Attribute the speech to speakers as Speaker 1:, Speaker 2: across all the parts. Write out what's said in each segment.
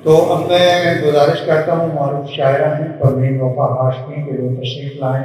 Speaker 1: تو اب میں گزارش کرتا ہوں معروف شاعرہ ہیں پروین وفا ہاشمی کہ وہ تشریف لائیں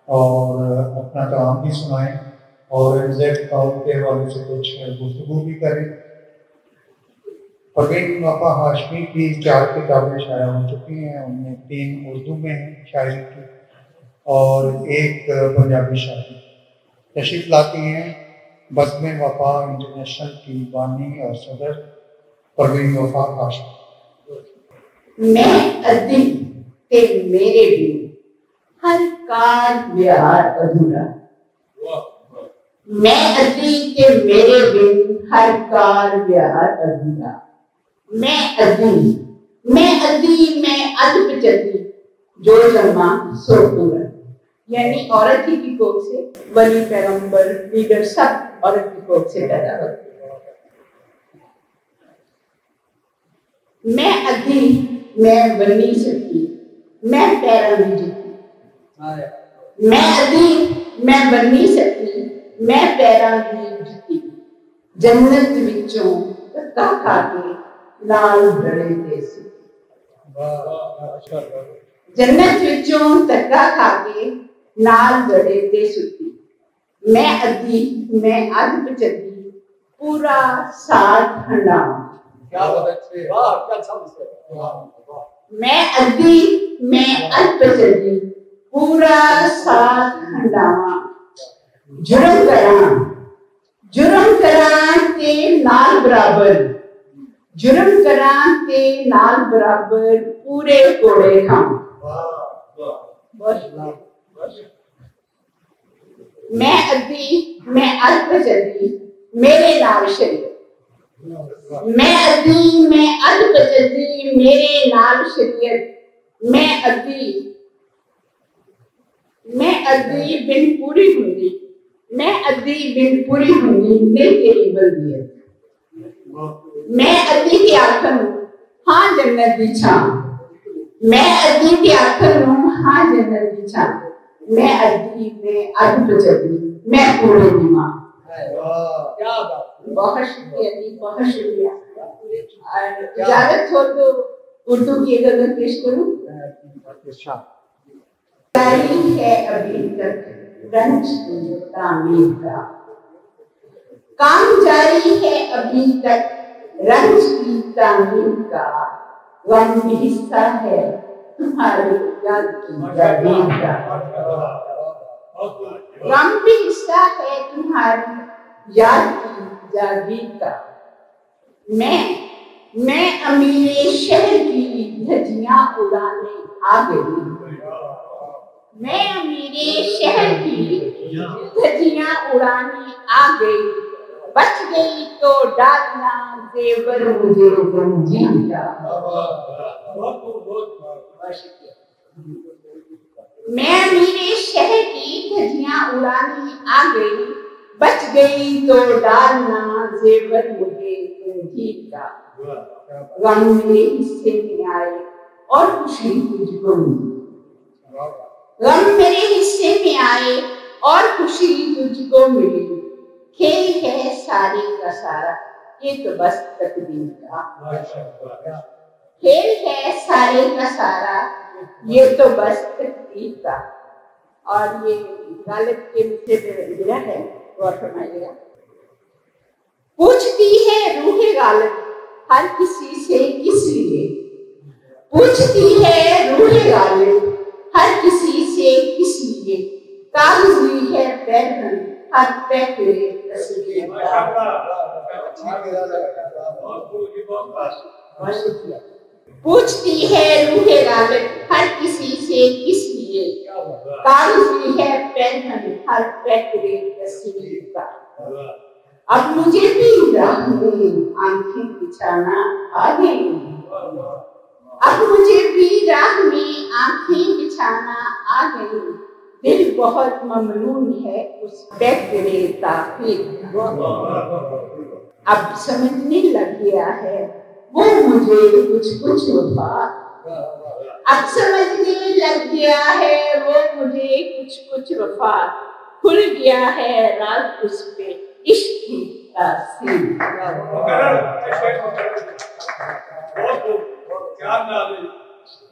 Speaker 1: اور اپنا کلام بھی سنائیں اور زیڈ قول کے حوالے سے کچھ گفتگو بھی کریں۔ پروین وفا ہاشمی کی 4 کتابیں شائع ہو چکی ہیں، ان میں 3 اردو میں ہیں شاعری کی اور 1 پنجابی شاعری۔ تشریف لاتی ہیں بزم وفا انٹرنیشنل کی بانی اور صدر پروین وفا ہاشمی۔
Speaker 2: میں ادی تے میرے بھی ہر کار بیار ادھورا، میں ادی تے میرے بھی ہر کار بیار ادھورا، میں ادی میں اد پچدی جو جمع سو پورا۔ یعنی عورت ہی کی کوکھ سے ولی پیغمبر لیڈر سب عورت کی کوکھ سے پیدا ہوتے۔ میں ادھی میں بنی سکی میں پیرا بھی جتی، میں ادھی میں بنی سکی میں پیرا بھی جتی، جنت وچوں دھکا کھا کے نال ڈڑے تے سکی، جنت وچوں دھکا کھا کے نال ڈڑے تے سکی، میں ادھی میں اد پچدی پورا ساتھ ہنڈاواں، میں ادھی میں اد پچدی پورا ساتھ ہنڈاواں، جرم کراں تے نال برابر، جرم کراں تے نال برابر پورے کوڑے کھاواں، میں ادھی میں اد پچدی میرے نال شریعت، میں ادھی میں اد پچدی میرے نال شریعت، میں ادھی بن پوری ہوندی، میں ادھی بن پوری ہوندی نہیں تیری بلدیت، میں ادھی کے آخر ہاں جنت دی چھاں، میں ادھی کے آخر ہاں جنت دی چھاں، میں ادھی میں اد پچدی میں پورے دی ماں۔ بہت شکریہ جی، بہت شکریہ۔ اجازت ہو تو اردو کی ایک غزل پیش کروں؟ جاری ہے ابھی تک رنج کی تعمیر کا، کام جاری ہے ابھی تک رنج کی تعمیر کا، غم بھی حصہ ہے تمہاری یاد کی جاگیر کا، غم بھی حصہ ہے تمہاری یاد کی جاگیر کا، میں امیر شہر کی دھجیاں اڑانے آ گئی، میں امیر شہر کی دھجیاں اڑانے آ گئی، بچ گئی تو ڈالنا زیور مجھے زنجیر کا۔ میں امیر شہر کی دھجیاں اڑانے آ گئی، بچ گئی تو ڈالنا زیور مجھے زنجیر کا، غم میرے حصے میں آئے اور خوشی تجھ کو ملی، غم میرے حصے میں آئے اور خوشی تجھ کو ملی، کھیل ہے سارے کا سارا یہ تو بس تقدیر کا، کھیل ہے سارے کا سارا یہ تو بس تقدیر کا۔ اور یہ غالب کے مجھے ملا ہے، غور فرمائیے گا۔ پوچھتی ہے روح غالب ہر کسی سے کس لیے، پوچھتی ہے روح غالب ہر کسی سے کس لیے، کاغذی ہے پیرہن ہر پیکرے تصویر کا۔ پوچھتی ہے روح غالب ہر کسی سے کس لیے، کاغذی ہے پیرہن ہر پیکرے تصویر کا۔ اب مجھے بھی راہ میں آنکھیں بچھانا آ گئی، اب مجھے بھی راہ میں آنکھیں بچھانا آ گئی، دل بہت ممنون ہے اس پیکرے تاخیر کا۔ اب سمجھنے لگ گیا ہے وہ مجھے کچھ وفا، اب سمجھنے لگ گیا ہے وہ مجھے کچھ وفا، کھل گیا ہے راز اس پہ عشق کی تاثیر۔